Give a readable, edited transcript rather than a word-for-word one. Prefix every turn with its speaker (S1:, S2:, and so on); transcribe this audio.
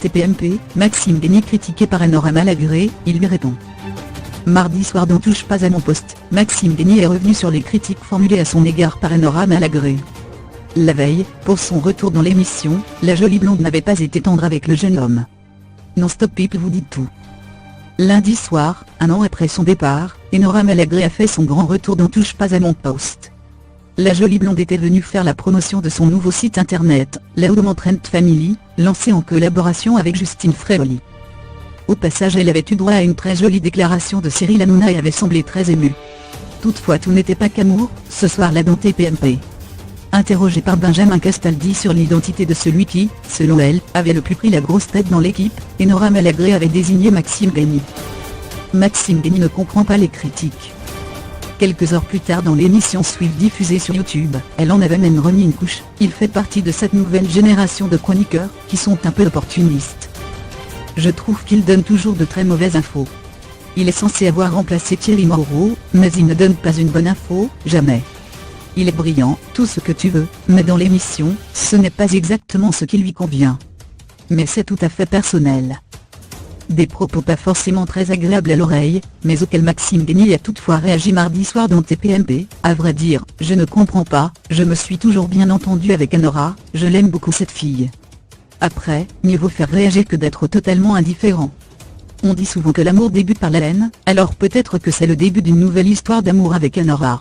S1: TPMP, Maxime Denis critiqué par Enora Malagré, il lui répond. Mardi soir dans Touche pas à mon poste, Maxime Denis est revenu sur les critiques formulées à son égard par Enora Malagré. La veille, pour son retour dans l'émission, la jolie blonde n'avait pas été tendre avec le jeune homme. Non-stop people vous dit tout. Lundi soir, un an après son départ, Enora Malagré a fait son grand retour dans Touche pas à mon poste. La jolie blonde était venue faire la promotion de son nouveau site internet, la Woman Trend Family, lancé en collaboration avec Justine Fréoli. Au passage, elle avait eu droit à une très jolie déclaration de Cyril Hanouna et avait semblé très émue. Toutefois, tout n'était pas qu'amour, ce soir-là dans TPMP. Interrogée par Benjamin Castaldi sur l'identité de celui qui, selon elle, avait le plus pris la grosse tête dans l'équipe, Enora Malagré avait désigné Maxime Denis. Maxime Denis ne comprend pas les critiques. Quelques heures plus tard dans l'émission Swift diffusée sur YouTube, elle en avait même remis une couche. Il fait partie de cette nouvelle génération de chroniqueurs, qui sont un peu opportunistes. Je trouve qu'il donne toujours de très mauvaises infos. Il est censé avoir remplacé Thierry Moreau, mais il ne donne pas une bonne info, jamais. Il est brillant, tout ce que tu veux, mais dans l'émission, ce n'est pas exactement ce qui lui convient. Mais c'est tout à fait personnel. Des propos pas forcément très agréables à l'oreille, mais auxquels Maxime Denis a toutefois réagi mardi soir dans TPMP. À vrai dire, je ne comprends pas, je me suis toujours bien entendu avec Enora, je l'aime beaucoup cette fille. Après, mieux vaut faire réagir que d'être totalement indifférent. On dit souvent que l'amour débute par la haine, alors peut-être que c'est le début d'une nouvelle histoire d'amour avec Enora.